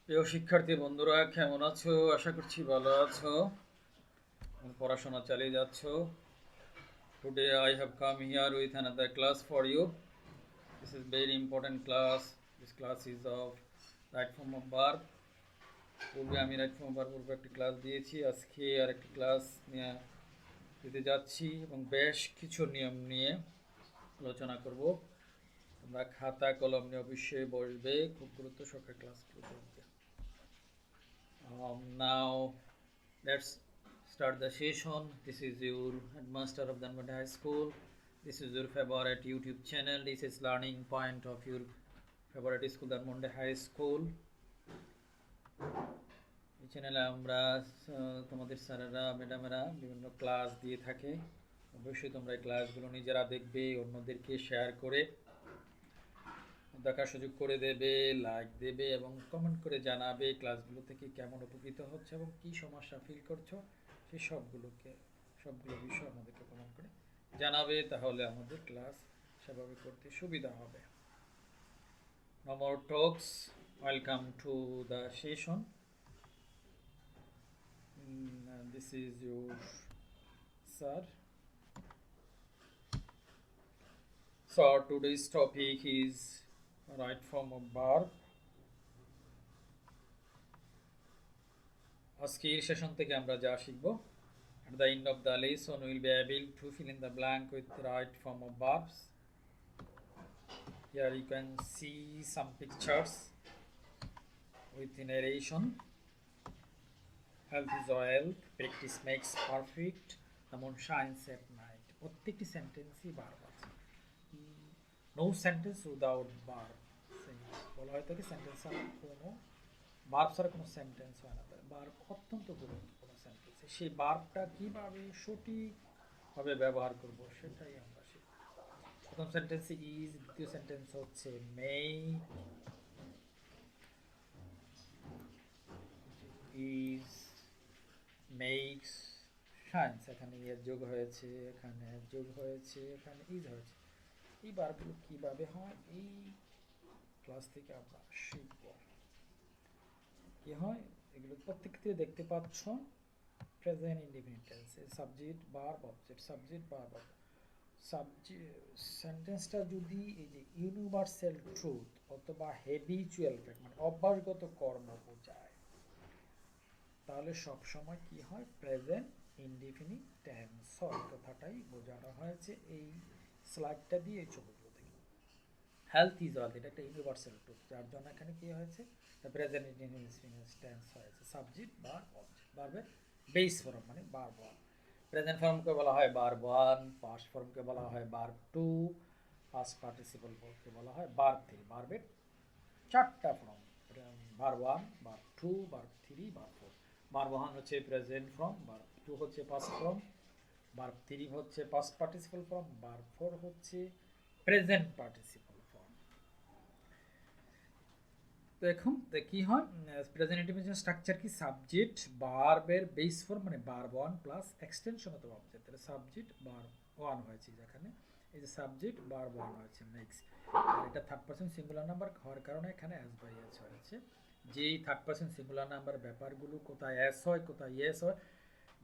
প্রিয় শিক্ষার্থী বন্ধুরা, কেমন আছো? আশা করছি ভালো আছো, পড়াশোনা চালিয়ে যাচ্ছ। Today I have come here with another class for you. This is very important class. This class is of right form of verb. পূর্বে আমি রাইট ফর্ম অফ ভার্ব পূর্বে একটি ক্লাস দিয়েছি, আজকে আর একটি ক্লাস নিয়ে দিতে যাচ্ছি এবং বেশ কিছু নিয়ম নিয়ে আলোচনা করব। তোমরা খাতা কলম নিয়ে অবশ্যই বসবে, খুব গুরুত্ব সহকারে ক্লাসগুলো দেখবে। Now let's start the session. This is your headmaster of Dhanbad High School. This is your favorite YouTube channel. This is learning point of your favorite school, Dhanbad High School. এই চ্যানেলে আমরা তোমাদের স্যারেরা ম্যাডামেরা বিভিন্ন ক্লাস দিয়ে থাকে। অবশ্যই তোমরা এই ক্লাসগুলো নিজেরা দেখবে, অন্যদেরকে শেয়ার করে দেখার সুযোগ করে দেবে, লাইক দেবে এবং কমেন্ট করে জানাবে ক্লাসগুলো থেকে কেমন উপকৃত হচ্ছে এবং কী সমস্যা ফিল করছো সেই সবগুলো বিষয় আমাদেরকে কমেন্ট করে জানাবে, তাহলে আমাদের ক্লাস সেভাবে করতে সুবিধা হবে। No more talks. Welcome to the session. This is your sir. So today's topic is right form of verb. আজকের সেশন থেকে আমরা যা শিখব, at the end of the lesson we will be able to fill in the blank with the right form of verbs. Here you can see some pictures with narration. Health is wealth, practice makes perfect, the moon shines at night. প্রত্যেকটি সেন্টেন্সই verb আছে। No sentence without verb. বলা হয় থাকে sentence ছাড়া কোনো verb ছাড়া কোনো সেন্টেন্স হয় না। ভার্ব অত্যন্ত গুরুত্বপূর্ণ সেন্টেন্স। সেই ভার্বটা কীভাবে সঠিকভাবে ব্যবহার করব সেটাই আমরা শিখব। প্রথম সেন্টেন্সে ইজ, দ্বিতীয় সেন্টেন্স হচ্ছে মেই, ইজ, মেক্স, শাইন্স। এখানে এর যোগ হয়েছে, এখানে এর যোগ হয়েছে, এখানে ইজ হয়েছে। এই ভার্বগুলো কীভাবে হয় এই ক্লাস থেকে আমরা শিখব। কি হয় এগুলো প্রত্যেকটি দেখতে পাচ্ছ প্রেজেন্ট ইনডিফিনিট টেন্সে subject verb object, subject verb সেন্টেন্সটা যদি এই যে ইউনিভার্সাল ট্রুথ অথবা হ্যাবিচুয়াল ফ্যাক্ট মানে অভ্যাসগত কর্ম বোঝায়, তাহলে সবসময় কি হয় প্রেজেন্ট ইনডিফিনিট টেন্স হয়। কথাটাই বোঝানো হয়েছে এই স্লাইডটা দিয়ে, এই ছবিগুলো থেকে। হেলথ ইজ ওয়েলথ, এটা একটা ইউনিভার্সাল ট্রুথ, যার জন্য এখানে কি হয়েছে প্রেজেন্ট ইনডিফিনিট টেন্স হয়েছে। সাবজেক্ট ভার্ব অবজেক্ট, ভার্বের বেস ফর্ম মানে ভার্ব ওয়ান, প্রেজেন্ট ফর্মকে বলা হয় ভার্ব ওয়ান, পাস্ট ফর্মকে বলা হয় ভার্ব টু, পাস্ট পার্টিসিপল ফর্মকে বলা হয় ভার্ব থ্রি। ভার্বের চারটা ফর্ম, verb one, verb two, verb three, verb four. Verb one হচ্ছে প্রেজেন্ট ফর্ম, ভার্ব টু হচ্ছে পাস্ট ফর্ম, ভার্ব থ্রি হচ্ছে past participle form, verb four হচ্ছে প্রেজেন্ট পার্টিসিপল ফর্ম। তো এখন কি হয় প্রেজেন্ট ইন্ডিফিনিট স্ট্রাকচার কি, সাবজেক্ট ভার্বের বেস ফর্ম মানে ভার্ব ওয়ান প্লাস এক্সটেনশন অথবা অবজেক্ট। তাহলে সাবজেক্ট ভার্ব ওয়ান হয়েছে যেখানে, এই যে সাবজেক্ট ভার্ব ওয়ান হয়েছে নেক্সট। আর এটা থার্ড পারসন সিঙ্গুলার নাম্বার হওয়ার কারণে এখানে এস বাই এস হয়েছে। যেই থার্ড পারসন সিঙ্গুলার নাম্বার ব্যাপারগুলো কোথায় এস হয় কোথায় ইয়েস হয়,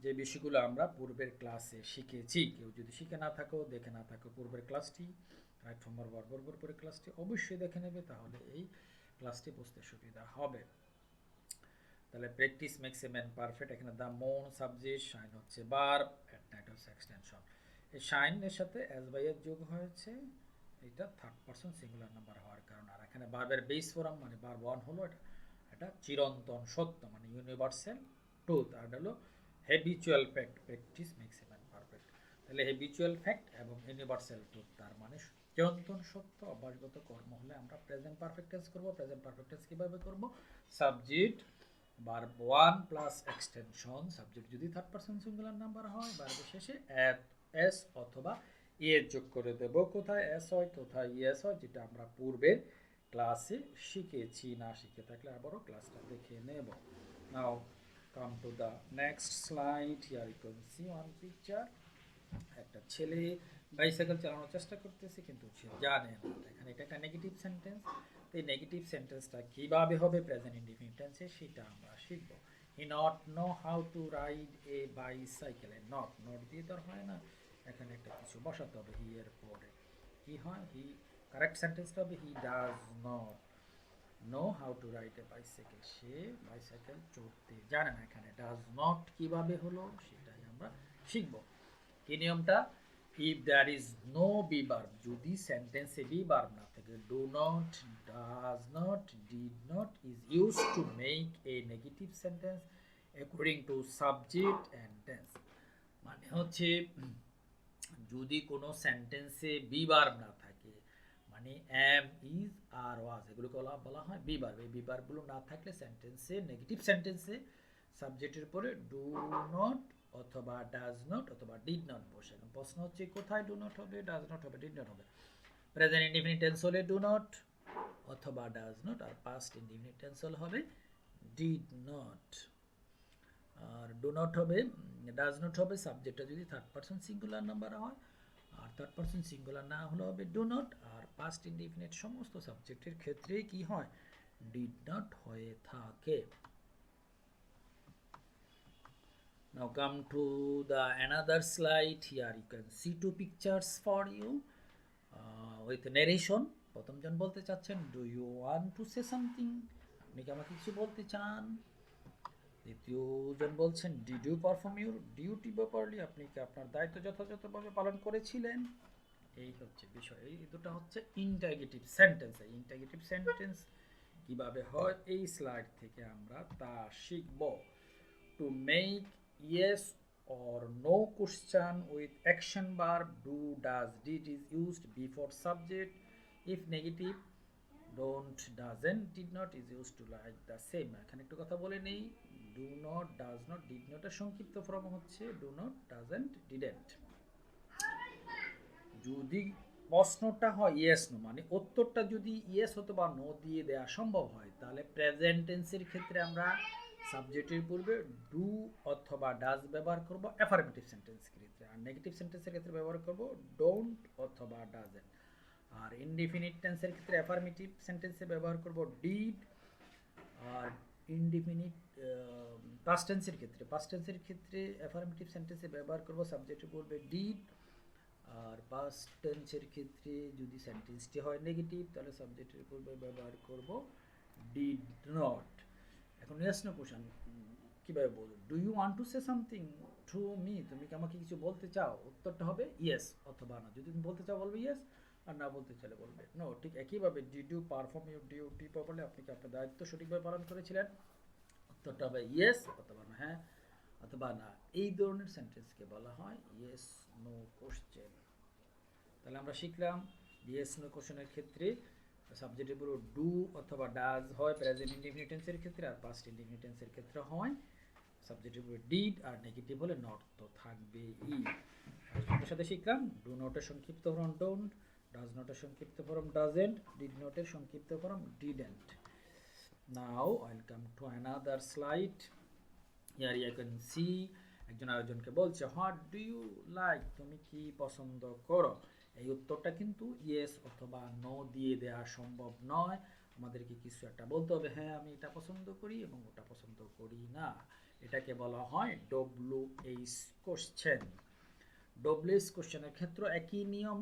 যে বিষয়গুলো আমরা পূর্বের ক্লাসে শিখেছি। কেউ যদি শিখে না থাকো, দেখে না থাকো পূর্বের ক্লাসটি, রাইট ফর্ম অফ ভার্ব পরের ক্লাসটি অবশ্যই দেখে নেবে, তাহলে এই ক্লাসটি বুঝতে সুবিধা হবে। তাহলে practice makes a man perfect, এখানে দ্য মুন সাবজেক্ট, শাইন হচ্ছে ভার্ব, এট নাইট হচ্ছে এক্সটেনশন। এই শাইনের সাথে এস বাই এর যোগ হয়েছে, এটা থার্ড পারসন সিঙ্গুলার নাম্বার হওয়ার কারণে। আর এখানে ভার্বের বেস ফর্ম মানে ভার্ব ওয়ান হলো এটা চিরন্তন সত্য মানে ইউনিভার্সাল ট্রুথ, আর হলো habitual fact, practice makes a man perfect. তাহলে হ্যাবিচুয়াল ফ্যাক্ট এবং ইউনিভার্সাল ট্রুথ তার মানে চিরন্তন সত্য অভ্যাসগত কর্ম হলে আমরা প্রেজেন্ট পারফেক্ট টেন্স করব। প্রেজেন্ট পারফেক্ট টেন্স কিভাবে করব, subject verb one plus extension, subject যদি থার্ড পারসন সিঙ্গুলার নাম্বার হয় ভার্বের শেষে এস অথবা এর যোগ করে দেব। কোথায় এস হয় কোথায় ইয়েস হয়, যেটা আমরা পূর্বের ক্লাসে শিখেছি। না শিখে থাকলে আবারও ক্লাসটা দেখে নেব। নাও come to the next slide. Here you can see one picture. একটা ছেলে বাইসাইকেল চালানোর চেষ্টা করতেছে কিন্তু সে জানে না। এখানে এটা একটা নেগেটিভ সেন্টেন্স। এই নেগেটিভ সেন্টেন্সটা কিভাবে হবে প্রেজেন্ট ইনডিফিনিট টেন্সে সেটা আমরা শিখব। He not know how to ride A bicycle. Not দিয়ে তো আর হয় না, এখানে একটা কিছু বসাতে হবে হি এর পরে। কি হয়, হি কারেক্ট সেন্টেন্সটা হবে he does not know how to ride A bicycle. Say bicycle চড়তে জানে না। এখানে ডাজ নট কিভাবে হলো সেটাই আমরা শিখব। কি নিয়মটা, if there is no be verb, যদি সেন্টেন্সে be verb না থাকে, do not, does not, did not is used to make a negative sentence according to subject and tense। মানে হচ্ছে যদি কোনো সেন্টেন্সে be verb না থাকে, মানে am, is, are, was, এগুলোকে বলা হয় be verb। এই be verb গুলো না থাকলে সেন্টেন্সে, নেগেটিভ সেন্টেন্সে সাবজেক্টের পরে do not অথবা ডাজ নট অথবা ডিড নট বসে। প্রশ্ন হচ্ছে কোথায় ডু নট হবে, ডাজ নট হবে, ডিড নট হবে। প্রেজেন্ট ইনডিফিনিট টেন্স হলে ডু নট অথবা ডাজ নট, আর পাস্ট ইনডিফিনিট টেন্স হলে হবে ডিড নট। আর ডু নট হবে, ডাজ নট হবে সাবজেক্টটা যদি থার্ড পারসন সিঙ্গুলার নাম্বার হয়, আর থার্ড পারসন সিঙ্গুলার না হলে হবে ডু নট। আর পাস্ট ইনডিফিনিট সমস্ত সাবজেক্টের ক্ষেত্রে কি হয়, ডিড নট হয়ে থাকে। Now come to the another slide. Here you can see two pictures for you with narration. প্রথম জন বলতে চাচ্ছেন do you want to say something, আপনি কি আমাকে কিছু বলতে চান। দ্বিতীয় জন বলছেন did you perform your duty properly, আপনি কি আপনার দায়িত্ব যথাযথভাবে পালন করেছিলেন। এই হচ্ছে বিষয়। এই দুটো হচ্ছে ইন্টারগেটিভ সেন্টেন্স। এই ইন্টারগেটিভ সেন্টেন্স কিভাবে হয় এই স্লাইড থেকে আমরা তা শিখব। To make yes or no question with action verb do, does, did is used before subject. If negative, don't, doesn't, did not is used to like the same। এখানে একটু কথা বলে নেই, do not, does not, did not এর সংক্ষিপ্ত form হচ্ছে do not, doesn't, didn't। যদি প্রশ্নটা হয় ইয়েস নো, মানে উত্তরটা যদি ইয়েস অথবা নো দিয়ে দেওয়া সম্ভব হয়, তাহলে প্রেজেন্ট টেন্সের ক্ষেত্রে আমরা সাবজেক্টের পূর্বে ডু অথবা ডাজ ব্যবহার করব অ্যাফার্মেটিভ সেন্টেন্সের ক্ষেত্রে, আর নেগেটিভ সেন্টেন্সের ক্ষেত্রে ব্যবহার করব ডোন্ট অথবা ডাজেন্ট। আর ইনডিফিনিট টেন্সের ক্ষেত্রে অ্যাফার্মেটিভ সেন্টেন্সে ব্যবহার করব ডিড। আর ইনডিফিনিট পাস্ট টেন্সের ক্ষেত্রে অ্যাফার্মেটিভ সেন্টেন্সে ব্যবহার করব সাবজেক্টের পূর্বে ডিড। আর পাস্ট টেন্সের ক্ষেত্রে যদি সেন্টেন্সটি হয় নেগেটিভ, তাহলে সাবজেক্টের পূর্বে ব্যবহার করব ডিড নট। এখন ইয়েস নো কোশ্চেন কিভাবে বলবো, do you want to say something to me, তুমি কি আমাকে কিছু বলতে চাও, উত্তরটা হবে ইয়েস অথবা না। যদি তুমি বলতে চাও বলবে ইয়েস, আর না বলতে চাইলে বলবে নো। ঠিক একইভাবে did you perform your duty properly, আপনি কি আপনার দায়িত্ব সঠিকভাবে পালন করেছিলেন, উত্তরটা হবে ইয়েস অথবা না, হ্যাঁ অথবা না। এই ধরনের সেন্টেন্সকে বলা হয় ইয়েস নো কোশ্চেন। তাহলে আমরা শিখলাম ইয়েস নো কোশ্চেনের ক্ষেত্রে সাবজেক্টের পুরো ডু অথবা ডাজ হয় প্রেজেন্ট ইনডিফিনিট টেন্সের ক্ষেত্রে, আর পাস্ট ইনডিফিনিট টেন্সের ক্ষেত্রে হয় সাবজেক্টের পুরো ডিড, আর নেগেটিভ হলে নট তো থাকবে ই। সাথে সাথে শিখলাম ডু নটের সংক্ষিপ্ত ফর্ম ডোন্ট, ডাজ নটের সংক্ষিপ্ত ফর্ম ডাজেন্ট, ডিড নটের সংক্ষিপ্ত form didn't. Now welcome to another slide. Here you can see একজন আরেকজনকে বলছে হোয়াট ডু ইউ লাইক, তুমি কি পছন্দ করো। এই উত্তরটা কিন্তু ইয়েস অথবা নো দিয়ে দেওয়া সম্ভব নয়, আমাদেরকে কিছু একটা বলতে হবে, হ্যাঁ আমি এটা পছন্দ করি এবং ওটা পছন্দ করি না। এটাকে বলা হয় ডব্লিউএইচ কোশ্চেন। ডব্লিউএইচ কোশ্চেনের ক্ষেত্রে একই নিয়ম,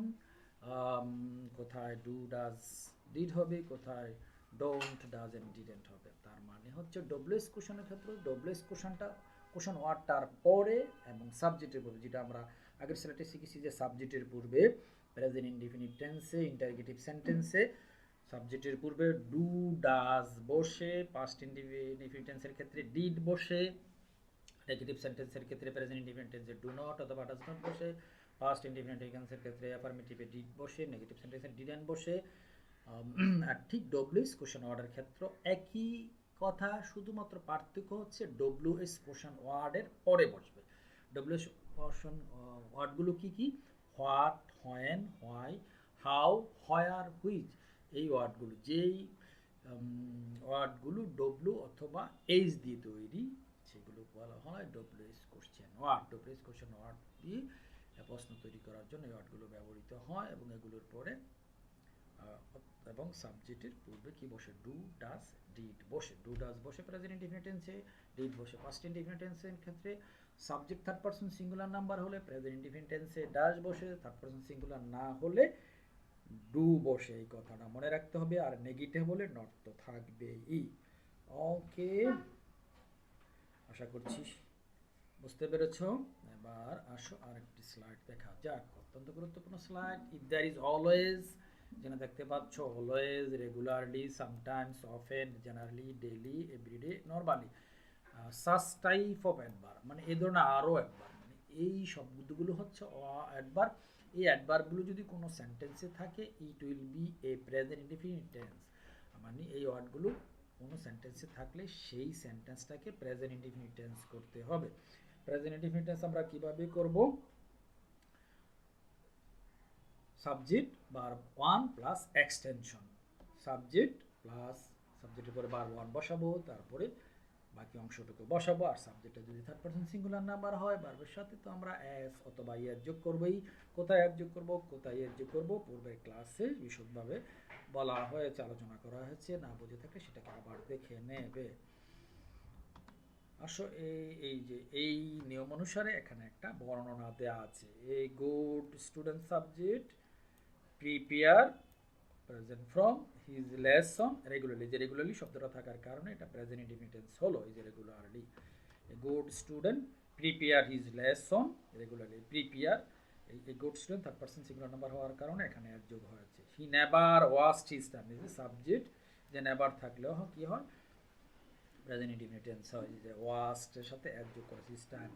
কোথায় ডু ডাজ ডিড হবে, কোথায় ডোন্ট ডাজেন্ট ডিডেন্ট হবে। তার মানে হচ্ছে ডব্লিউএইচ কোশ্চেনের ক্ষেত্রে ডব্লিউএইচ কোশ্চেন ওয়ার্ডটার পরে এবং সাবজেক্টের পূর্বে, যেটা আমরা আগের স্লাইডে শিখেছি যে সাবজেক্টের পূর্বে প্রেজেন্ট ইনডিফিনিট টেন্সে ইন্টারগেটিভ সেন্টেন্সে সাবজেক্টের পূর্বে ডু ডাজ বসে, পাস্ট ইনডিফিনিট টেন্সের ক্ষেত্রে ডিড বসে, নেগেটিভ সেন্টেন্সের ক্ষেত্রে প্রেজেন্ট ইনডিফিনিট টেন্সে ডু নট অথবা ডাজ নট বসে, পাস্ট ইনডিফিনিট টেন্সের ক্ষেত্রে অ্যাফার্মেটিভে ডিড বসে, নেগেটিভ সেন্টেন্সে ডিডেন্ট বসে। আর ঠিক ডব্লিউএইচ কোশ্চেন ওয়ার্ডের ক্ষেত্রে একই কথা, শুধুমাত্র পার্থক্য হচ্ছে ডব্লিউএইচ কোশ্চেন ওয়ার্ডের পরে বসবে। ডব্লিউএইচ কোশ্চেন ওয়ার্ডগুলো কি কি, what, when, why, how, where, which, এই ওয়ার্ডগুলো, যেই ওয়ার্ডগুলো ডব্লিউ অথবা এইচ দিয়ে তৈরি, সেগুলো বলা হয় WH question word. WH question word দিয়ে প্রশ্ন তৈরি করার জন্য এই ওয়ার্ডগুলো ব্যবহৃত হয় এবং এগুলোর পরে এবং সাবজেক্টের পূর্বে কি বসে, ডু ডাজ ডিড বসে। ডু ডাজ বসে প্রেজেন্ট ইনডিফিনিট টেন্সে, ডিড বসে পাস্ট ইনডিফিনিট টেন্সের ক্ষেত্রে। Subject third person singular number হলে প্রেজেন্ট ইনডিফিনিট টেন্সে ডাজ বসে, থার্ড পারসন সিঙ্গুলার না হলে ডু বসে। এই কথাটা মনে রাখতে হবে। আর নেগেটিভ হলে নট তো থাকবেই। ওকে, আশা করছি বুঝতে পেরেছ। এবার আসো আরেকটি স্লাইড দেখা যাক, অত্যন্ত গুরুত্বপূর্ণ slide. If there is always, যেন দেখতে পাচ্ছ always, regularly, sometimes, often, generally, daily, everyday, normally, such type of adverb, মানে এই ধরনের আরও অ্যাডভার্ব, মানে এই শব্দগুলো হচ্ছে অ্যাডভার্ব। এই অ্যাডভার্বগুলো যদি কোনো সেন্টেন্সে থাকে, ইট will B a present indefinite tense, মানে এই ওয়ার্ডগুলো কোনো সেন্টেন্সে থাকলে সেই সেন্টেন্সটাকে প্রেজেন্ট ইনডিফিনিট টেন্স করতে হবে। প্রেজেন্ট ইনডিফিনিট টেন্স আমরা কিভাবে করব, subject verb one plus extension, subject plus সাবজেক্টের পরে ভার্ব ওয়ান বসাবো, তারপরে বাকি অংশটুকু বসাবো। আর সাবজেক্টটা যদি থার্ড পারসন সিঙ্গুলার নাম্বার হয় ভার্বের সাথে, তো আমরা এস অথবা এর যোগ করবোই। কোথায় এর যোগ করব, কোথায় এর যোগ করব, পূর্বের ক্লাসে বিশদভাবে বলা হয়েছে, আলোচনা করা হয়েছে। না বুঝে থাকলে সেটাকে আবার দেখে নেবে। আসো এই যে এই নিয়ম অনুসারে এখানে একটা বর্ণনা দেওয়া আছে। এ good student subject prepare present form his lesson regularly, যে রেগুলারলি শব্দটা থাকার কারণে এটা প্রেজেন্ট ইনডিফিনিট টেন্স হলো। এই যে regularly, a good student prepare his lesson regularly, prepare, এই good student third person singular number হওয়ার কারণে এখানে এর যোগ হয়েছে। He never waste his time, এই যে সাবজেক্ট, যে নেভার থাকলেও কি হয়, প্রেজেন্ট ইনডিফিনিট টেন্স হয়। যে ওয়াস্টের সাথে এর যোগ করেছে, হিজ টাইম।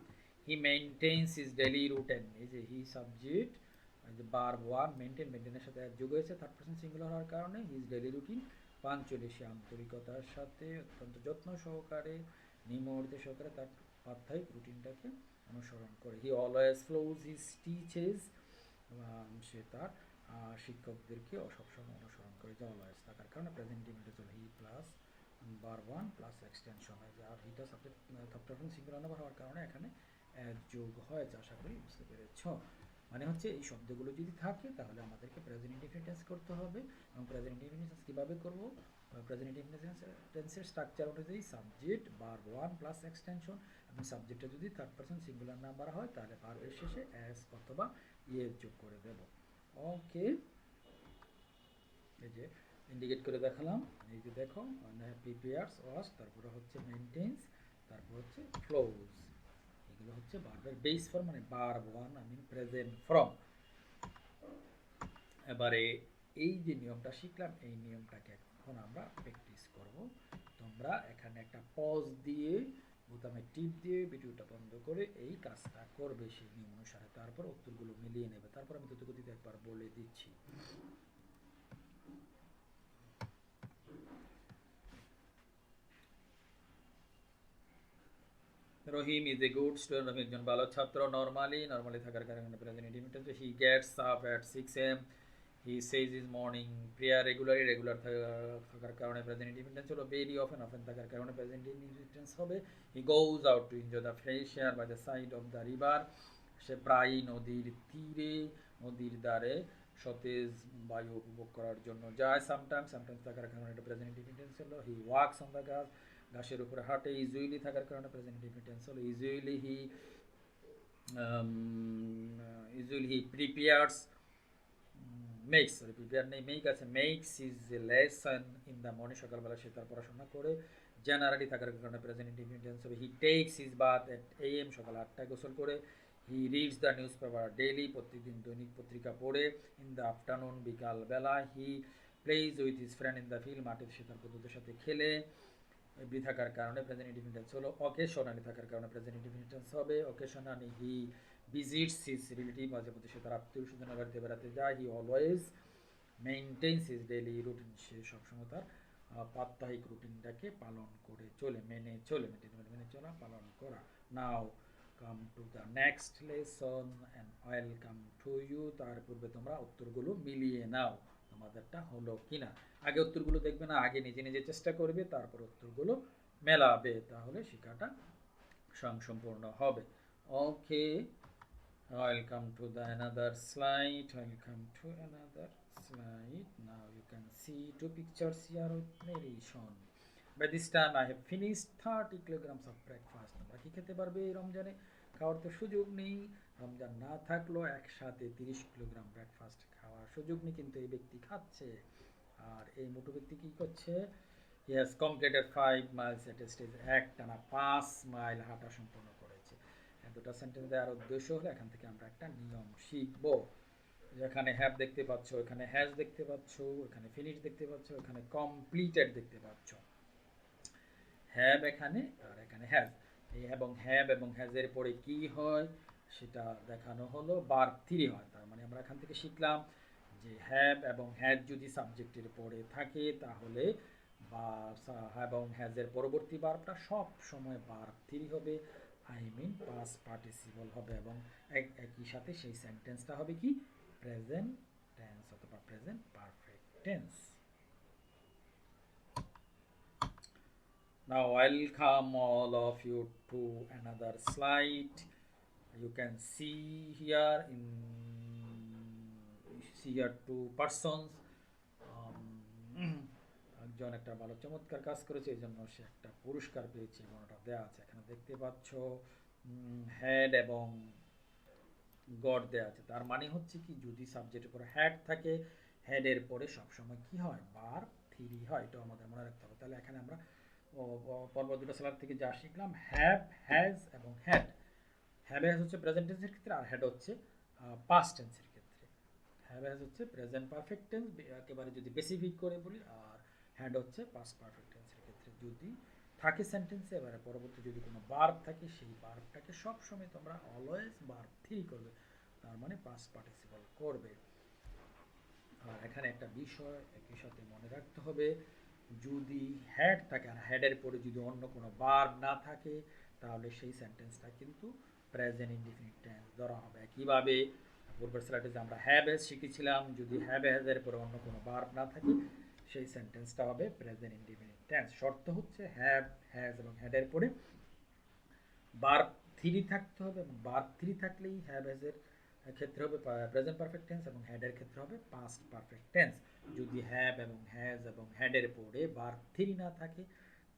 হি মেইনটেইনস হিজ ডেইলি রুটিন, এই যে হি সাবজেক্ট, যে ভার্ব ওয়ান, মেইনটেইনের সাথে এর যোগ হয়েছে থার্ড পারসন সিঙ্গুলার হওয়ার কারণে। হিজ ডেইলি রুটিন, পাঞ্চুয়ালি, সে আন্তরিকতার সাথে, অত্যন্ত যত্ন সহকারে, নিয়মিত সহকারে তার সাপ্তাহিক রুটিনটাকে অনুসরণ করে। He always follows his teachers, সে তার শিক্ষকদেরকে সবসময় অনুসরণ করে। যে অলওয়েজ থাকার কারণে প্রেজেন্ট ইনডিফিনিট চলে, he plus verb one plus extension হয়। আর হিটা subject third person singular number হওয়ার কারণে এখানে যোগ হয়েছে। আশা করি বুঝতে পেরেছ। মানে হচ্ছে এই শব্দগুলো যদি থাকে তাহলে আমাদেরকে প্রেজেন্ট ইনডিফিনিট টেন্স করতে হবে। এবং প্রেজেন্ট ইনডিফিনিট টেন্স কীভাবে করব, প্রেজেন্ট ইনডিফিনিট টেন্সের স্ট্রাকচার অনুযায়ী subject verb one plus extension, এবং সাবজেক্টটা যদি থার্ড পারসন সিঙ্গুলার নাম্বার হয় তাহলে ভার্বের শেষে এস অথবা ইয়ের যোগ করে দেব। ওকে, এই যে ইন্ডিকেট করে দেখালাম, এই যে দেখো, মানে প্রিপেয়ার্স ওয়াশ, তারপরে হচ্ছে মেইনটেইনস, তারপর হচ্ছে ফ্লোজ, এগুলো হচ্ছে ভার্বের বেস ফর্ম, মানে verb one I mean present from. এবারে এই যে নিয়মটা শিখলাম, এই নিয়মটাকে এখন আমরা প্র্যাকটিস করব। তোমরা এখানে একটা পজ দিয়ে, বোতামে টিপ দিয়ে ভিডিওটা বন্ধ করে এই কাজটা করবে সেই নিয়ম অনুসারে, তারপর উত্তরগুলো মিলিয়ে নেবে। তারপর আমি দ্রুতগতিতে একবার বলে দিচ্ছি। Rahim is a good student, Rahim একজন ভালো ছাত্র। নরমালি থাকার কারণে present indefinite, he gets up at 6 AM, he says his morning prayer regular থাকার কারণে প্রেজেন্ট ইনডিফিনিট হলো। ভেরি অফেন থাকার কারণে প্রেজেন্ট ইনডিফিনিট হবে। He goes out to enjoy the fresh air by the side of the river, সে প্রায়ই নদীর তীরে, নদীর ধারে সতেজ বায়ু উপভোগ করার জন্য যায়। সামটাইমস থাকার কারণে এটা প্রেজেন্ট ইনডিফিনিট হলো। হি ওয়াকস অন দ্য গাছ, ঘাসের উপরে হাঁটে। ইউজুয়ালি থাকার কারণে প্রেজেন্ট ইনডিফিনিট হলো। ইউজুয়ালি হি প্রিপেয়ার্স, প্রিপেয়ার নেই, মেক আছে, makes his lesson in the morning, সকালবেলা সে তার পড়াশোনা করে। জেনারেলি থাকার কারণে প্রেজেন্ট ইনডিফিনিট হবে। He takes his bath at AM, সকাল 8টায় গোসল করে। He reads the newspaper daily, প্রত্যেকদিন দৈনিক পত্রিকা পড়ে। ইন দ্য আফটারনুন, বিকালবেলা। He plays with his friend in the field, মাঠে সে তার বন্ধুদের সাথে খেলে। এভরি থাকার কারণে প্রেজেন্ট ইনডিফিনিট হলো। অকেশনালি থাকার কারণে প্রেজেন্ট ইনডিফিনিট হবে। Occasionally he visits his relative, মাঝে মধ্যে সে তার আত্মীয় স্বজনের বাড়িতে বেড়াতে যায়। He always maintains his daily routine, সে সবসময় তার সাপ্তাহিক রুটিনটাকে পালন করে চলে, মেনে চলা, পালন করা। Now come to the next lesson and welcome to you. তার পূর্বে তোমরা উত্তরগুলো মিলিয়ে নাও, তোমাদেরটা হলো কিনা। আগে উত্তরগুলো দেখবে না, আগে নিজে চেষ্টা করবে, তারপর উত্তরগুলো মেলাবে, তাহলে শেখাটা স্বয়ংসম্পূর্ণ হবে। ওকে, Welcome to the another slide. Welcome to another slide. Now you can see two pictures here with narration. By this time I have finished 30 kilograms of breakfast. তোমরা কি খেতে পারবে এই রমজানে? খাওয়ার তো সুযোগ নেই। রমজান না থাকলেও একসাথে 30 কিলোগ্রাম ব্রেকফাস্ট খাওয়ার সুযোগ নেই, কিন্তু এই ব্যক্তি খাচ্ছে। আর এই মোটু ব্যক্তি কি করছে? He has completed 5 miles at a stage. একটানা 5 মাইল হাঁটা সম্পন্ন করেছে। দুটো সেন্টেন্স দেওয়ার উদ্দেশ্য হলো এখান থেকে আমরা একটা নিয়ম শিখবো। এখানে হ্যাভ দেখতে পাচ্ছ, এখানে হ্যাজ দেখতে পাচ্ছ, এখানে ফিনিশ দেখতে পাচ্ছ, এখানে কমপ্লিটেড দেখতে পাচ্ছ। হ্যাভ এখানে আর এখানে হ্যাজ। এবং হ্যাভ এবং হ্যাজের পরে কি হয় সেটা দেখানো হলো, ভার্ব 3 হয়। তার মানে আমরা এখান থেকে শিখলাম যে হ্যাভ এবং হ্যাজ যদি সাবজেক্টের পরে থাকে তাহলে বা এবং হ্যাজের পরবর্তী ভার্বটা সব সময় ভার্ব 3 হবে, আই মিন পাস্ট পার্টিসিপল হবে, এবং একই সাথে সেই সেন্টেন্সটা হবে কি প্রেজেন্ট টেন্স অথবা present perfect tense. Now welcome all of you to another slide. You can see here two persons. একজন একটা ভালো চমৎকার কাজ করেছে, এই জন্য সে একটা পুরস্কার পেয়েছে এবং ওটা দেওয়া আছে। এখানে দেখতে পাচ্ছ হেড এবং গড দেওয়া আছে। তার মানে হচ্ছে কি, যদি সাবজেক্টের পরে হ্যাড থাকে, হেডের পরে সবসময় কি হয় ভার্ব 3 হয়। এটা আমাদের মনে রাখতে হবে। তাহলে এখানে আমরা পর্ব দুটো স্লাইড থেকে যা শিখলাম, হ্যাভ, হ্যাজ এবং হ্যাড। হ্যাভ হ্যাজ হচ্ছে প্রেজেন্ট টেন্সের ক্ষেত্রে, আর হ্যাড হচ্ছে পাস্ট টেন্সের ক্ষেত্রে। হ্যাভ হ্যাজ হচ্ছে প্রেজেন্ট পারফেক্ট টেন্স একেবারে যদি স্পেসিফিক করে বলি, আর হ্যাড হচ্ছে পাস্ট পারফেক্ট টেন্সের ক্ষেত্রে যদি থাকে সেন্টেন্সে। এবারে পরবর্তী যদি কোনো ভার্ব থাকে, সেই ভার্বটাকে সবসময় তোমরা অলওয়েজ ভার্ব 3 করবে, তার মানে পাস্ট পার্টিসিপল করবে। আর এখানে একটা বিষয় একই সাথে মনে রাখতে হবে, যদি হ্যাড থাকে আর হ্যাডের পরে যদি অন্য কোনো ভার্ব না থাকে, তাহলে সেই সেন্টেন্সটা কিন্তু প্রেজেন্ট ইনডিফিনিট টেন্স ধরা হবে। কিভাবে পূর্বের স্লাইডে যে আমরা হ্যাভ হ্যাজ শিখেছিলাম, যদি হ্যাভ হ্যাজের পরে অন্য কোনো ভার্ব না থাকে, সেই সেন্টেন্সটা হবে প্রেজেন্ট ইনডিফিনিট টেন্স। শর্ত হচ্ছে হ্যাভ, হ্যাজ এবং হ্যাডের পরে ভার্ব 3 থাকতে হবে, এবং ভার্ব 3 থাকলেই হ্যাভ হ্যাজের ক্ষেত্রে হবে প্রেজেন্ট পারফেক্ট টেন্স এবং হেডের ক্ষেত্রে হবে পাস্ট পারফেক্ট টেন্স। যদি হ্যাভ এবং হ্যাজ এবং হেডের পরে ভার্ব 3 না থাকে,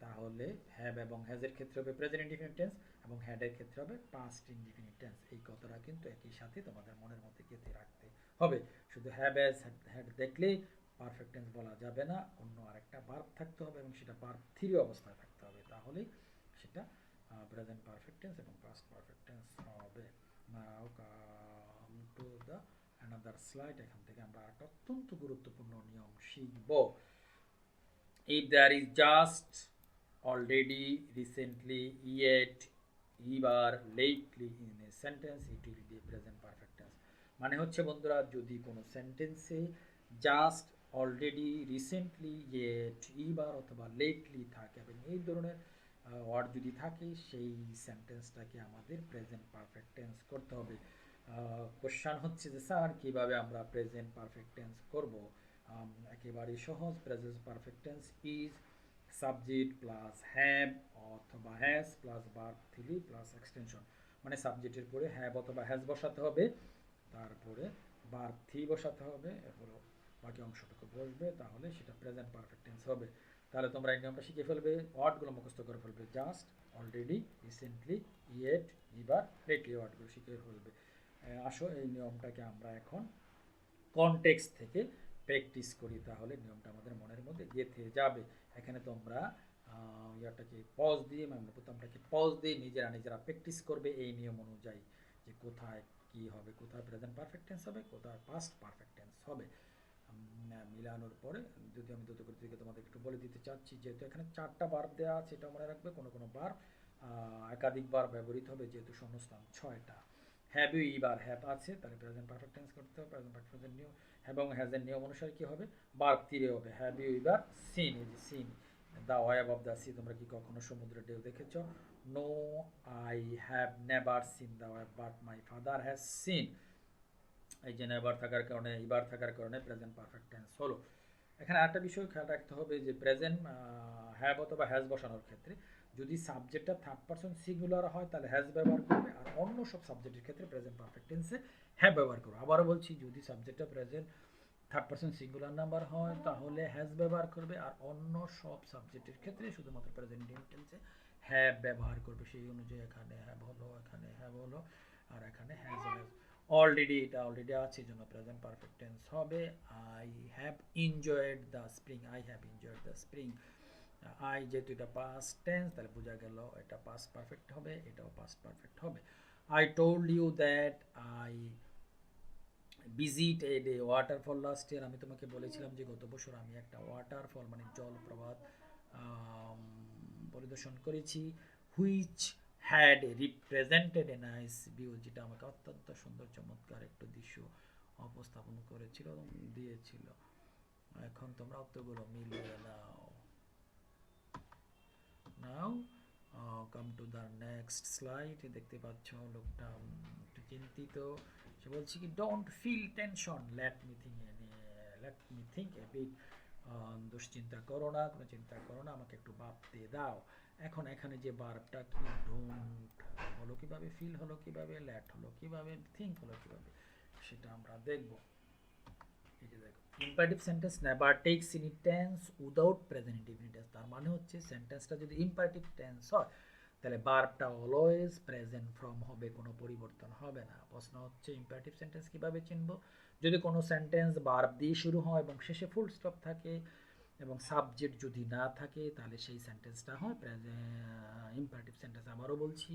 তাহলে হ্যাভ এবং হ্যাজের ক্ষেত্রে হবে প্রেজেন্ট ইনডিফিনিট টেন্স এবং হেডের ক্ষেত্রে হবে পাস্ট ইনডিফিনিট টেন্স। এই কথাটা কিন্তু একই সাথে তোমাদের মনের মধ্যে গেঁথে রাখতে হবে। শুধু হ্যাভ হ্যাজ হেড দেখলেই পারফেক্ট টেন্স বলা যাবে না, অন্য আরেকটা ভার্ব থাকতে হবে এবং সেটা ভার্ব 3 অবস্থায় থাকতে হবে, তাহলেই সেটা প্রেজেন্ট পারফেক্ট টেন্স এবং পাস্ট পারফেক্ট টেন্স হবে। Now come to the another slide. এখান থেকে আমরা একটা অত্যন্ত গুরুত্বপূর্ণ নিয়ম শিখব। If there is just, already, recently, yet, ever, lately in a sentence, it will be present perfect tense. মানে হচ্ছে বন্ধুরা, যদি কোনো সেন্টেন্সে জাস্ট, অলরেডি, রিসেন্টলি, ইয়েট, এবার অথবা লেটলি থাকে এবং এই ধরনের ওয়ার্ড যদি থাকে, সেই সেন্টেন্সটাকে আমাদের প্রেজেন্ট পারফেক্ট টেন্স করতে হবে। কোশ্চান হচ্ছে যে স্যার কীভাবে আমরা প্রেজেন্ট পারফেক্ট টেন্স করব? একেবারেই সহজ। Present perfect tense is subject plus have অথবা has plus verb 3 plus extension. মানে সাবজেক্টের পরে হ্যাভ অথবা হ্যাজ বসাতে হবে, তারপরে ভার্ব 3 বসাতে হবে, এরপর বাকি অংশটুকু বসবে, তাহলে সেটা প্রেজেন্ট পারফেক্ট টেন্স হবে। তাহলে তোমরা এই নিয়মটা শিখে ফেলবে, ওয়ার্ডগুলো মুখস্থ করে ফেলবে। Just, already, recently, yet, ever, lately ওয়ার্ডগুলো শিখে ফেলবে। আসো এই নিয়মটাকে আমরা এখন কনটেক্সট থেকে প্র্যাকটিস করি, তাহলে নিয়মটা আমাদের মনের মধ্যে গেঁথে যাবে। এখানে তোমরা ইয়াটাকে পজ দিয়ে, মানে বোতামটাকে পজ দিয়ে নিজেরা প্র্যাকটিস করবে এই নিয়ম অনুযায়ী, যে কোথায় কি হবে, কোথায় প্রেজেন্ট পারফেক্ট টেন্স হবে, কোথায় পাস্ট পারফেক্ট টেন্স হবে। মিলানোর পরে যদি আমি দ্রুত করে দিকে তোমাদের একটু বলে দিতে চাচ্ছি, যেহেতু এখানে 4টা ভার্ব দেওয়া আছে, এটা মনে রাখবে। কোনো কোনো ভার্ব একাধিক ভার্ব ব্যবহৃত হবে, যেহেতু শূন্যস্থান 6টা। হ্যাভ ইউ, এবার হ্যাভ আছে, তাহলে প্রেজেন্ট পারফেক্ট টেন্স করতে হবে। প্রেজেন্ট পারফেক্ট নিয়ম এবং হ্যাজের নিয়ম অনুসারে কি হবে, ভার্ব 3 হবে। হ্যাভ ইউ এবার সিন, এই যে seen, the wave of the sea. তোমরা কি কখনো সমুদ্রের ঢেউ দেখেছো? No, I have never seen the wave, but my father has seen. এই যে নেভার থাকার কারণে, এবার থাকার কারণে প্রেজেন্ট পারফেক্ট টেন্স হলো। এখানে আরেকটা বিষয় খেয়াল রাখতে হবে যে প্রেজেন্ট হ্যাভ অথবা হ্যাজ বসানোর ক্ষেত্রে যদি সাবজেক্টটা থার্ড পারসন সিঙ্গুলার হয় তাহলে হ্যাজ ব্যবহার করবে, আর অন্য সব সাবজেক্টের ক্ষেত্রে প্রেজেন্ট পারফেক্ট টেন্সে হ্যাভ ব্যবহার করবে। আবারও বলছি, যদি সাবজেক্টটা present third person singular number হয় তাহলে হ্যাজ ব্যবহার করবে, আর অন্য সব সাবজেক্টের ক্ষেত্রে শুধুমাত্র প্রেজেন্ট টেন্সে হ্যাভ ব্যবহার করবে। সেই অনুযায়ী এখানে হ্যাভ হলো, এখানে হ্যাভ হলো, আর এখানে হ্যাজ হলো। অলরেডি এটা অলরেডি আছে, জন্য প্রেজেন্ট পারফেক্ট টেন্স হবে। I have enjoyed the spring, I have enjoyed the spring. I যেহেতু এটা পাস্ট টেন্স তাহলে বোঝা গেল এটা পাস্ট পারফেক্ট হবে, এটাও পাস্ট পারফেক্ট হবে। I told you that I visited a waterfall last year, আমি তোমাকে বলেছিলাম যে গত বছর আমি একটা ওয়াটারফল মানে জলপ্রপাত পরিদর্শন করেছি। Which had represented a nice view, যেটা আমাকে অত্যন্ত সুন্দর চমৎকার একটু দৃশ্য উপস্থাপন করেছিল এবং দিয়েছিল। এখন তোমরা উত্তরগুলো মিলিয়ে নাও। Now come to the next slide. দেখতে পাচ্ছ লোকটা একটু চিন্তিত, সে বলছে কি don't feel tension, let me think a bit, দুশ্চিন্তা করো না, কোনো চিন্তা করো না, আমাকে একটু ভাবতে দাও। এখন এখানে যে বার্বটা কি, ডোন্ট হলো কিভাবে, ফিল হলো কিভাবে, লেট হলো কিভাবে, থিঙ্ক হলো কিভাবে, সেটা আমরা দেখব। এই যে দেখো, imperative sentence never tax any tense without present indefinite tense. তার মানে হচ্ছে সেন্টেন্সটা যদি ইম্পারেটিভ টেন্স হয় তাহলে ভার্বটা অলওয়েজ প্রেজেন্ট ফর্ম হবে, কোনো পরিবর্তন হবে না। প্রশ্ন হচ্ছে ইম্পারেটিভ সেন্টেন্স কিভাবে চিনব? যদি কোনো সেন্টেন্স ভার্ব দিয়ে শুরু হয় এবং শেষে ফুল স্টপ থাকে এবং সাবজেক্ট যদি না থাকে তাহলে সেই সেন্টেন্সটা হয় ইম্পারেটিভ সেন্টেন্স। আবারও বলছি,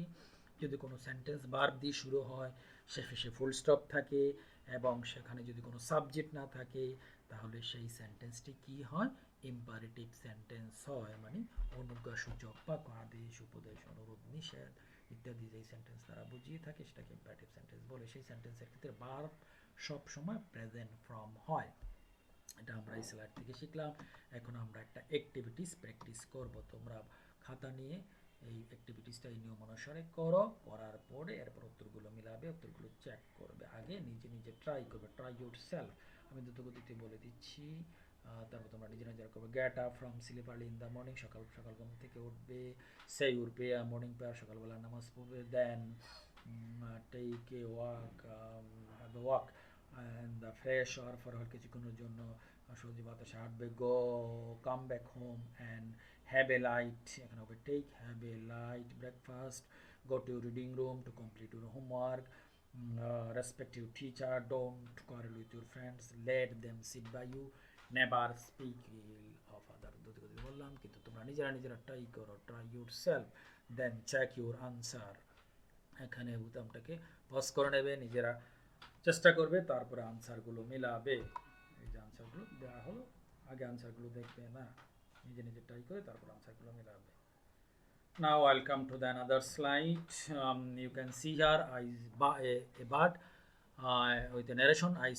যদি কোনো সেন্টেন্স ভার্ব দিয়ে শুরু হয়, শেষে ফুল স্টপ থাকে এবং সেখানে যদি কোনো সাবজেক্ট না থাকে তাহলে সেই সেন্টেন্সটি কি হয়? ইম্পারেটিভ সেন্টেন্স হয়। মানে অনুজ্ঞাসূচক বা আদেশ, উপদেশ, অনুরোধ, নিষেধ ইত্যাদি যেই সেন্টেন্স তারা বুঝিয়ে থাকে সেটাকে ইম্পারেটিভ সেন্টেন্স বলে। সেই সেন্টেন্সের ক্ষেত্রে ভার্ব সব সময় প্রেজেন্ট ফর্ম হয়। এটা আমরা এই স্লাইড থেকে শিখলাম। এখন আমরা একটা অ্যাক্টিভিটিস প্র্যাকটিস করব। তোমরা খাতা নিয়ে এই অ্যাক্টিভিটিসটা এই নিয়ম অনুসারে করো, করার পরে এরপর উত্তরগুলো মিলাবে, উত্তরগুলো চেক করবে, আগে নিজে নিজে ট্রাই করবে, ট্রাই ইউর সেলফ। আমি দ্রুতগতিতে বলে দিচ্ছি, তারপর তোমরা নিজে নিজে করবে। Get up from sleep early in the morning, সকাল সকাল ঘুম থেকে উঠবে। Say your prayer, morning prayer, সকালবেলা নামাজ পড়বে। Then take a walk, have a walk and the fresh air for কিছুক্ষণের জন্য সবজি বাতাসে হাঁটবে। Go come back home and have a light, এখানে হবে take, have a light breakfast. Go to reading room to complete your homework. Respect your teacher, don't quarrel with your friends, let them sit by you, never speak ill of other. দুটো বললাম, কিন্তু তোমরা নিজেরা try করো, try yourself, then check your answer. এখানে বুতামটাকে pause করে নেবে, নিজেরা চেষ্টা করবে, তারপরে আনসারগুলো মিলাবে। এই যে আনসারগুলো দেওয়া হলো, আগে আনসারগুলো দেখবে না, নিজে নিজে ট্রাই করে তারপর আনসারগুলো মিলাবে। Now I'll come to the another slide. You can see here a bird with a narration. I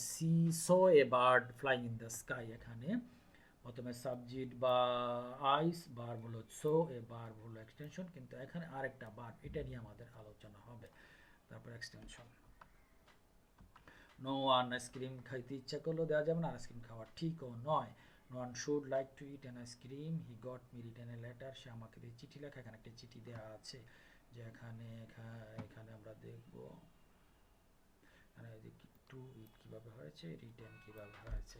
saw a bird flying in the sky. এখানে প্রথমে সাবজেক্ট বা আইস, ভার্ব হলো সো, এ ভার্ব হলো এক্সটেনশন, কিন্তু এখানে আরেকটা ভার্ব, এটা নিয়ে আমাদের আলোচনা হবে। তারপর এক্সটেনশন। নো ওয়ান আইসক্রিম খাইতে ইচ্ছা করলো, দেওয়া যাবে না, আইসক্রিম খাওয়া ঠিকও নয়। No one should like to eat an ice cream, he got me written a letter, সে আমাকে দিয়ে চিঠি লেখা। এখানে একটা চিঠি দেওয়া আছে, যে এখানে আমরা দেখব টু ইট কীভাবে হয়েছে, রিটেন কীভাবে হয়েছে।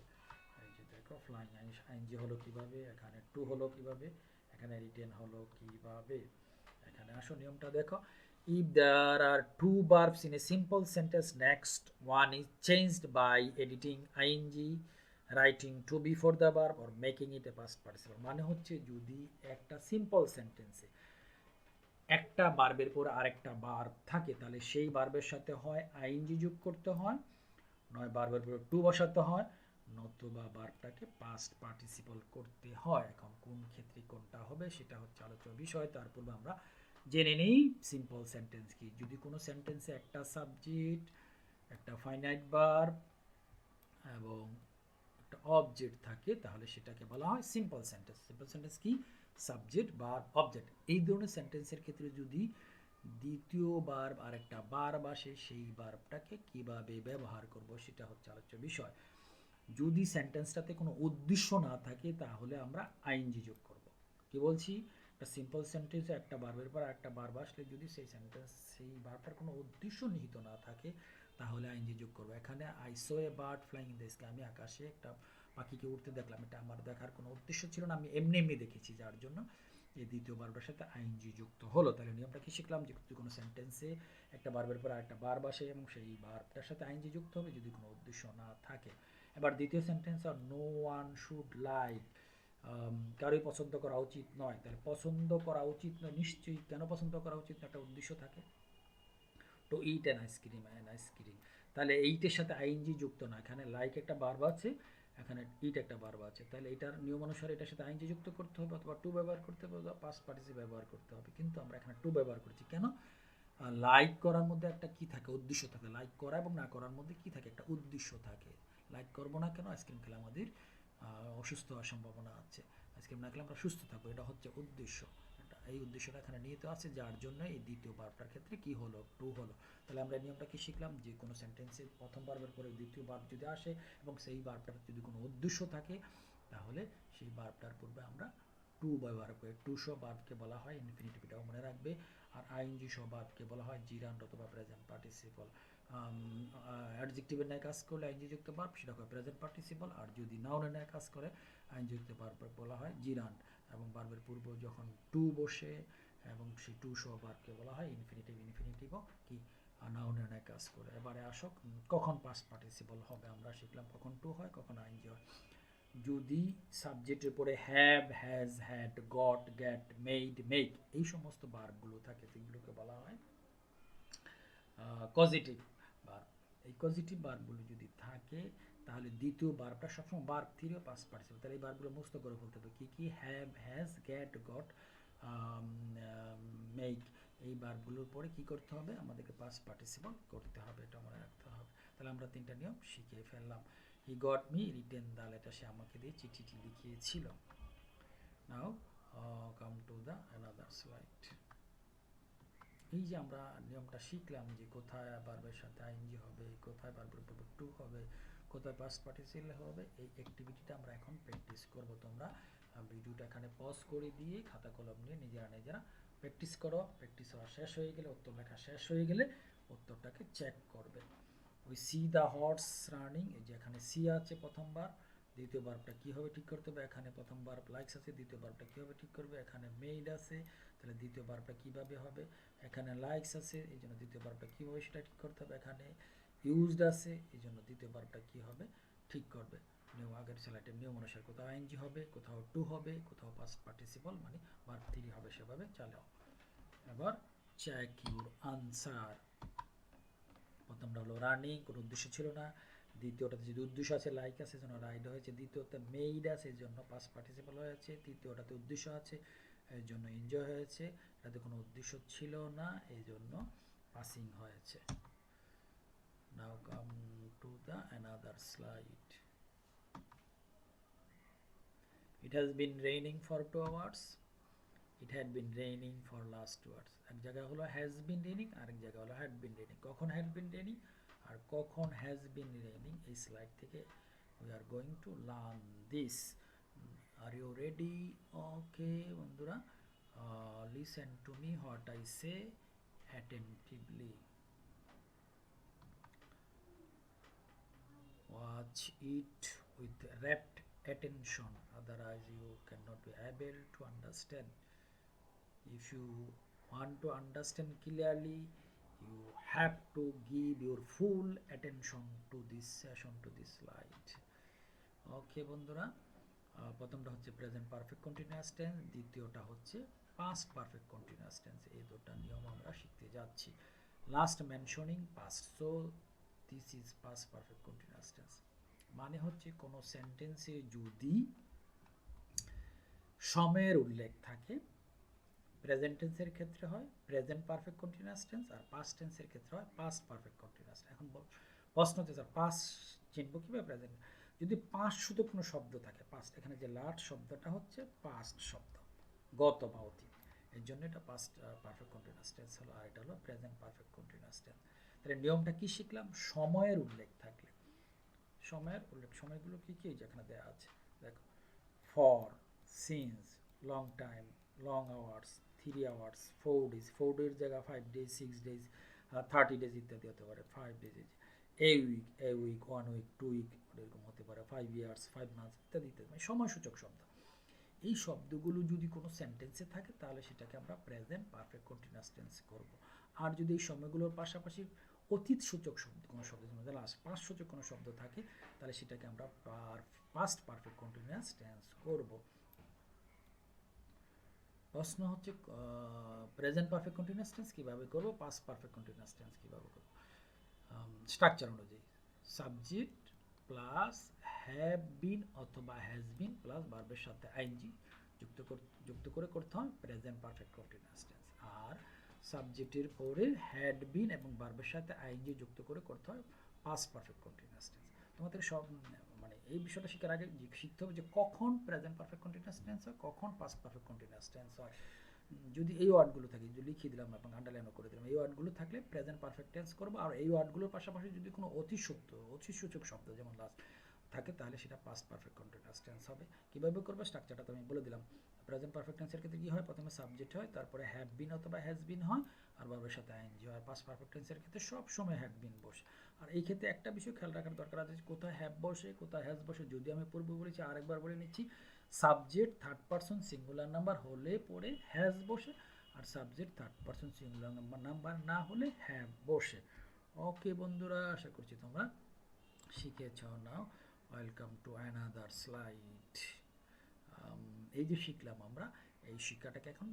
এই যে দেখো, ফ্লাইং আইনজি হলো কীভাবে, এখানে টু হলো কীভাবে, এখানে রিটেন হলো কীভাবে। এখানে আসো নিয়মটা দেখো। If there are two verbs in a simple sentence, next one is changed by editing ing, writing to before the verb or making it a past participle. মানে হচ্ছে যদি একটা সিম্পল সেন্টেন্সে একটা ভার্বের পর আরেকটা ভার্ব থাকে তাহলে সেই ভার্বের সাথে হয় আইএনজি যোগ করতে হয়, নয় ভার্বের পর টু বসাতে হয়, নতুবা ভার্বটাকে পাস্ট পার্টিসিপল করতে হয়। এখন কোন ক্ষেত্রে কোনটা হবে সেটা হচ্ছে আলোচনার বিষয়। তার পূর্বে আমরা জেনে নেই সিম্পল সেন্টেন্স কি। যদি কোনো সেন্টেন্সে একটা সাবজেক্ট, একটা ফাইনাইট ভার্ব এবং একটা অবজেক্ট থাকে তাহলে সেটাকে বলা হয় সিম্পল সেন্টেন্স। সিম্পল সেন্টেন্স কি? Subject, verb, object. এই ধরনের সেন্টেন্সের ক্ষেত্রে যদি দ্বিতীয় ভার্ব আরেকটা ভার্ব আসে সেই ভার্বটাকে কিভাবে ব্যবহার করব সেটা হচ্ছে আলোচ্য বিষয়। যদি সেন্টেন্সটাতে কোনো উদ্দেশ্য না থাকে তাহলে আমরা আইএনজি যোগ করব। কি বলছি, একটা সিম্পল সেন্টেন্সে একটা ভার্বের পর একটা ভার্ব আসলে যদি সেই ভার্বটার কোনো উদ্দেশ্য নিহিত না থাকে তাহলে আইএনজি যোগ করব। এখানে I so a bird flying in the sky, আমি আকাশে একটা পাখিকে উঠতে দেখলাম, এটা আমার দেখার কোনো উদ্দেশ্য ছিল না, আমি এমনি এমনি দেখেছি, যার জন্য এই দ্বিতীয় ভার্বের সাথে আইএনজি যুক্ত হলো। তাহলে নিয়মটা কি শিখলাম, যে কোনো সেন্টেন্সে একটা ভার্বের পর একটা ভার্ব আসে এবং সেই ভার্বটার সাথে আইএনজি যুক্ত হবে যদি কোনো উদ্দেশ্য না থাকে। এবার দ্বিতীয় সেন্টেন্স, আর নো ওয়ান শুড লাইক, কারোই পছন্দ করা উচিত নয়। তাহলে পছন্দ করা উচিত নয়, নিশ্চয়ই কেন পছন্দ করা উচিত না, একটা উদ্দেশ্য থাকে। তো ইট অ্যান আইসক্রিম, তাহলে এইটের সাথে আইএনজি যুক্ত না, এখানে লাইক একটা ভার্ব আছে, এখানে ইট একটা ভার্ব আছে, তাহলে এটার নিয়ম অনুসারে এটার সাথে আইএনজি যুক্ত করতে হবে, অথবা টু ব্যবহার করতে হবে, অথবা পাস্ট পার্টিসিপল ব্যবহার করতে হবে। কিন্তু আমরা এখানে টু ব্যবহার করছি কেন, লাইক করার মধ্যে একটা কি থাকে, উদ্দেশ্য থাকে। লাইক করা এবং না করার মধ্যে কি থাকে, একটা উদ্দেশ্য থাকে। লাইক করবো না কেন, আইসক্রিম খেলে আমাদের অসুস্থ হওয়ার সম্ভাবনা আছে, আইসক্রিম না খেলে আমরা সুস্থ থাকবো, এটা হচ্ছে উদ্দেশ্য। এই উদ্দেশ্যটা এখানে নিহিত আছে, যার জন্য এই দ্বিতীয় ভার্বটার ক্ষেত্রে কি হলো, টু হলো। তাহলে আমরা নিয়মটা কি শিখলাম, যে কোনো সেন্টেন্সে প্রথম ভার্বের পরে দ্বিতীয় ভার্ব যদি আসে এবং সেই ভার্বটার যদি কোনো উদ্দেশ্য থাকে তাহলে সেই ভার্বটার পূর্বে আমরা টু ব্যবহার করি। টু সহ ভার্বকে বলা হয় ইনফিনিটিভ, এটাও মনে রাখবে। আর আইএনজি সহ ভার্বকে বলা হয় জিরান্ড অথবা প্রেজেন্ট পার্টিসিপল। অ্যাডজেক্টিভের ন্যায় কাজ করলে আইএনজি যুক্ত ভার্ব সেটা হয় প্রেজেন্ট পার্টিসিপল, আর যদি নাউনের ন্যায় কাজ করে আইএনজি যুক্ত ভার্ব বলা হয় জিরান্ড। এবং ভার্বের পূর্ব যখন টু বসে এবং সেই টু সহ ভার্বকে বলা হয় ইনফিনিটিভ। ইনফিনিটিভও কি নাউনের ন্যায় কাজ করে। এবারে আসক, কখন পাস্ট পার্টিসিপল হবে আমরা শিখলাম, কখন টু হয়, কখন আইএনজি হয়। যদি সাবজেক্টের পরে have, has, had, got, get, made, make এই সমস্ত ভার্বগুলো থাকে, সেগুলোকে বলা হয় পজিটিভ ভার্ব। এই পজিটিভ ভার্বগুলো যদি থাকে তাহলে দ্বিতীয় ভার্বটা সবসময় ভার্ব থ্রি ও পাস্ট পার্টিসিপল। তাহলে এই ভার্বগুলো মুখস্থ করে ফেলতে হবে, কি কি, have, has, get, got, make. এই ভার্বগুলোর পরে কি করতে হবে, আমাদেরকে পাস্ট পার্টিসিপল করতে হবে, এটা মনে রাখতে হবে। তাহলে আমরা তিনটা নিয়ম শিখিয়ে ফেললাম। He got me written the letter, সে আমাকে দিয়ে চিঠিটি লিখিয়েছিল। Now come to the another slide. এই যে আমরা নিয়মটা শিখলাম, যে কোথায় ভার্বের সাথে আইএনজি হবে, কোথায় ভার্বের পূর্বে টু হবে, কোথায় পাস্ট পার্টিসিপল হবে, এই অ্যাক্টিভিটিটা আমরা এখন প্র্যাকটিস করব। তোমরা ভিডিওটা এখানে পজ করে দিয়ে খাতা কলম নিয়ে নিজেরা প্র্যাকটিস করো। প্র্যাকটিস হওয়া শেষ হয়ে গেলে, উত্তর লেখা শেষ হয়ে গেলে উত্তরটাকে চেক করবে। ওই সি দ্য হর্স রানিং, এই যে এখানে সি আছে প্রথমবার, দ্বিতীয় ভার্বটা কি হবে ঠিক করতে হবে। এখানে প্রথম ভার্ব লাইকস আছে, দ্বিতীয় ভার্বটা কি হবে ঠিক করবে। এখানে মেড আছে, তাহলে দ্বিতীয় ভার্বটা কিভাবে হবে। এখানে লাইকস আছে, এই জন্য দ্বিতীয় ভার্বটা কি হবে সেটা ঠিক করতে হবে। এখানে ইউজড আছে, এই জন্য দ্বিতীয় ভার্বটা কি হবে ঠিক করবে। নিয়ম আগের স্লাইডের নিয়ম অনুসারে কোথাও আইএনজি হবে, কোথাও টু হবে, কোথাও পাস্ট পার্টিসিপল মানে ভার্ব থ্রি হবে, সেভাবে চালাও। এবার চেক ইউর আনসার। প্রথমটা হলো রানিং, কোনো উদ্দেশ্য ছিল না। দ্বিতীয়টাতে যদি উদ্দেশ্য আছে, লাইক আছে, জন্য রাইড হয়েছে। দ্বিতীয়তে মেইড আছে, এই জন্য পাস্ট পার্টিসিপল হয়েছে। তৃতীয়টাতে উদ্দেশ্য আছে, এই জন্য এনজয় হয়েছে। এটাতে কোনো উদ্দেশ্য ছিল না, এই জন্য পাসিং হয়েছে। Now come to the another slide. It has been raining for 2 hours. It had been raining for last 2 hours. এক জায়গায় হলো has been raining, আরেক জায়গায় হলো had been raining। কখন had been raining আর কখন has been raining, এই slide থেকে we are going to learn this. Are you ready? Okay বন্ধুরা, listen to me what I say attentively. Watch it with rapt attention, otherwise you cannot be able to understand. If you want to understand clearly, you have to give your full attention to this session, to this slide. Okay বন্ধুরা, প্রথমটা হচ্ছে present perfect continuous tense, দ্বিতীয়টা হচ্ছে past perfect continuous tense. এই দুটো নিয়ম আমরা শিখতে যাচ্ছি। Last mentioning past, so this is past perfect continuous tense. মানে হচ্ছে কোনো সেন্টেন্সে যদি সময়ের উল্লেখ থাকে, প্রেজেন্ট টেন্সের ক্ষেত্রে হয় প্রেজেন্ট পারফেক্ট কন্টিনিউয়াস টেন্স, আর পাস্ট টেন্সের ক্ষেত্রে হয় পাস্ট পারফেক্ট কন্টিনিউয়াস। এখন প্রশ্ন হচ্ছে স্যার পাস্ট চিনব কিভাবে প্রেজেন্ট, যদি পাস্ট শুধু কোনো শব্দ থাকে, পাস্ট, এখানে যে লাস্ট শব্দটা হচ্ছে পাস্ট শব্দ, গত বা অতীত, এর জন্য এটা পাস্ট পারফেক্ট কন্টিনিউয়াস টেন্স হলো, আর এটা হলো প্রেজেন্ট পারফেক্ট কন্টিনিউয়াস টেন্স। তাহলে নিয়মটা কি শিখলাম, সময়ের উল্লেখ থাকলে, সময়ের উল্লেখ, সময়গুলো কি কি যেখানে দেওয়া আছে দেখো, for, since, long time, long hours, 3 hours, 4 days, 4 days জায়গায় 5 days, 6 days, 30 days ইত্যাদি হতে পারে, 5 days, এ উইক, 1 week, 2 week এরকম হতে পারে, 5 years, 5 months ইত্যাদি ইত্যাদি, মানে সময়সূচক শব্দ। এই শব্দগুলো যদি কোনো সেন্টেন্সে থাকে তাহলে সেটাকে আমরা প্রেজেন্ট পারফেক্ট কন্টিনিউয়াস টেন্স করব। আর যদি এই সময়গুলোর পাশাপাশি অতীত সূচক শব্দ কোনো শব্দ, লাস্ট পাস্ট সূচক কোনো শব্দ থাকে তাহলে সেটাকে আমরা পাস্ট পারফেক্ট কন্টিনিউয়াস টেন্স করব। প্রশ্ন হচ্ছে প্রেজেন্ট পারফেক্ট কন্টিনিউয়াস টেন্স কীভাবে করব, পাস্ট পারফেক্ট কন্টিনিউয়াস টেন্স কীভাবে করব। স্ট্রাকচার অনুযায়ী সাবজেক্ট প্লাস হ্যাভ বিন অথবা হ্যাজ বিন প্লাস ভার্বের সাথে আইএনজি যুক্ত করে করতে হয় প্রেজেন্ট পারফেক্ট কন্টিনিউয়াস টেন্স। আর সাবজেক্টের পরে হ্যাড বিন এবং ভার্বের সাথে আইএনজি যুক্ত করে করতে হয় পাস্ট পারফেক্ট কন্টিনিউয়াস টেন্স। তোমাদের সব মানে এই বিষয়টা শেখার আগে শিখতে হবে যে কখন প্রেজেন্ট পারফেক্ট কন্টিনিউয়াস টেন্স হয়, কখন পাস্ট পারফেক্ট কন্টিনিউয়াস টেন্স হয়। যদি এই ওয়ার্ডগুলো থাকে, যদি লিখিয়ে দিলাম এবং আন্ডারলাইনও করে দিলাম, এই ওয়ার্ডগুলো থাকলে প্রেজেন্ট পারফেক্ট টেন্স করবো। আর এই ওয়ার্ডগুলোর পাশাপাশি যদি কোনো অতিসূচক শব্দ যেমন লাস্ট থাকে তাহলে সেটা পাস্ট পারফেক্ট কন্টিনিউয়াস টেন্স হবে। কীভাবে করবে স্ট্রাকচারটা তো আমি বলে দিলাম। প্রেজেন্ট পারফেক্ট টেন্সের ক্ষেত্রে কী হয়, প্রথমে সাবজেক্ট হয়, তারপরে হ্যাভ বিন অথবা হ্যাজ বিন হয়, আর ভার্বের সাথে আইএনজি হয়। আর পাস্ট পারফেক্ট টেন্সের ক্ষেত্রে সব সময় হ্যাভ বিন বসে। আর এই ক্ষেত্রে একটা বিষয় খেয়াল রাখার দরকার আছে, কোথায় হ্যাভ বসে কোথায় হ্যাজ বসে। যদি আমি পূর্বে বলেছি আরেকবার বলে নিচ্ছি, subject third person singular number হলে পরে হ্যাজ বসে, আর subject third person singular number না হলে হ্যাভ বসে। ওকে বন্ধুরা, আশা করছি তোমরা শিখেছ। Now welcome to another slide. এই যে শিখলাম আমরা, এই শিক্ষাটাকে এখন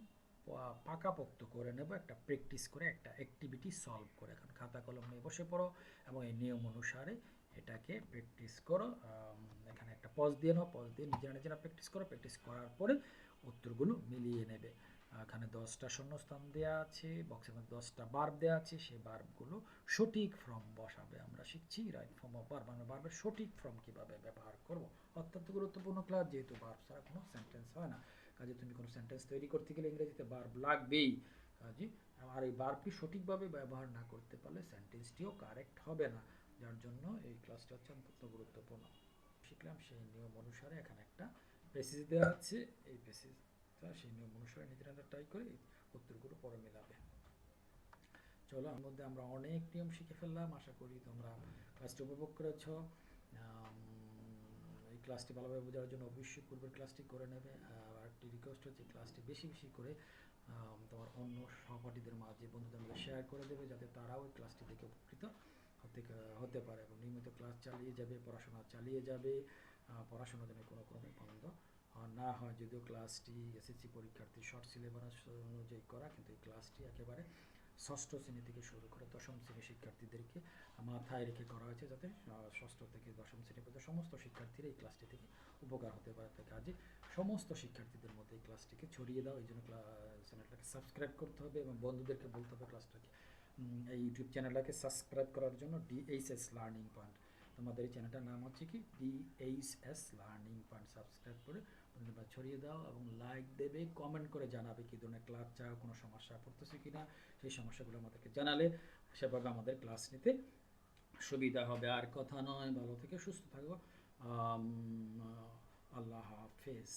পাকাপোক্ত করে নেব, একটা প্র্যাকটিস করে, একটা অ্যাক্টিভিটি সলভ করে। এখন খাতা কলম নিয়ে বসে পড়ো এবং এই নিয়ম অনুসারে এটাকে প্র্যাকটিস করো। এখানে একটা পজ দিয়ে নাও, পজ দিয়ে নিজেরা প্র্যাকটিস করো। প্র্যাকটিস করার পরে উত্তরগুলো মিলিয়ে নেবে। এখানে 10টা শূন্যস্থান দেওয়া আছে, বক্সের মধ্যে 10টা বার্ব দেওয়া আছে, সেই বার্বগুলো সঠিক ফর্ম বসাবে। আমরা শিখছি রাইট ফর্ম অফ বার্ব, আমরা বার্বের সঠিক ফর্ম কীভাবে ব্যবহার করব। অত্যন্ত গুরুত্বপূর্ণ ক্লাস, যেহেতু বার্ব ছাড়া কোনো সেন্টেন্স হয় না। কাজে তুমি কোনো সেন্টেন্স তৈরি করতে গেলে ইংরেজিতে বার্ব লাগবেই। কাজে আর এই বার্বটি সঠিকভাবে ব্যবহার না করতে পারলে সেন্টেন্সটিও কারেক্ট হবে না, যার জন্য এই ক্লাসটা হচ্ছে অত্যন্ত গুরুত্বপূর্ণ। শিখলাম সেই নিয়ম অনুসারে এখানে একটা প্যাসেজ দেওয়া আছে, এই প্যাসেজটা সেই নিয়ম অনুসারে নিজেরা ট্রাই করে উত্তরগুলো পরে মেলাবে। চলো, এর মধ্যে আমরা অনেক নিয়ম শিখে ফেললাম। আশা করি তোমরা ক্লাসটি উপভোগ করেছ। এই ক্লাসটি ভালোভাবে বোঝার জন্য অবশ্যই পূর্বের ক্লাসটি করে নেবে। আর একটি রিকোয়েস্ট হচ্ছে ক্লাসটি বেশি বেশি করে তোমার অন্য সহপাঠীদের মাঝে, বন্ধুদের মাঝে শেয়ার করে দেবে, যাতে তারাও এই ক্লাসটি দেখে উপকৃত হতে পারে এবং নিয়মিত ক্লাস চালিয়ে যাবে, পড়াশোনা চালিয়ে যাবে। পড়াশোনা যেন কোনো ক্রমে বন্ধ না হয়। যদিও ক্লাসটি এসএসসি পরীক্ষার্থী শর্ট সিলেবাস অনুযায়ী করা, কিন্তু এই ক্লাসটি একেবারে ষষ্ঠ শ্রেণী থেকে শুরু করে দশম শ্রেণীর শিক্ষার্থীদেরকে মাথায় রেখে করা হয়েছে, যাতে ষষ্ঠ থেকে দশম শ্রেণী পর্যন্ত সমস্ত শিক্ষার্থীরা এই ক্লাসটি থেকে উপকার হতে পারে। তাই কাজে সমস্ত শিক্ষার্থীদের মধ্যে এই ক্লাসটিকে ছড়িয়ে দাও। এই জন্য চ্যানেলটাকে সাবস্ক্রাইব করতে হবে এবং বন্ধুদেরকে বলতে হবে ক্লাসটাকে, এই ইউটিউব চ্যানেলটাকে সাবস্ক্রাইব করার জন্য। DHS লার্নিং পয়েন্ট, তোমাদের এই চ্যানেলটার নাম হচ্ছে কি DHS লার্নিং পয়েন্ট। সাবস্ক্রাইব করে তোমরা ছড়িয়ে দাও এবং লাইক দেবে, কমেন্ট করে জানাবে কী ধরনের ক্লাস চাও, কোনো সমস্যা পড়তেছে কিনা। সেই সমস্যাগুলো আমাদেরকে জানালে সেভাবে আমাদের ক্লাস নিতে সুবিধা হবে। আর কথা নয়, ভালো থেকে সুস্থ থাকো। আল্লাহ হাফেজ।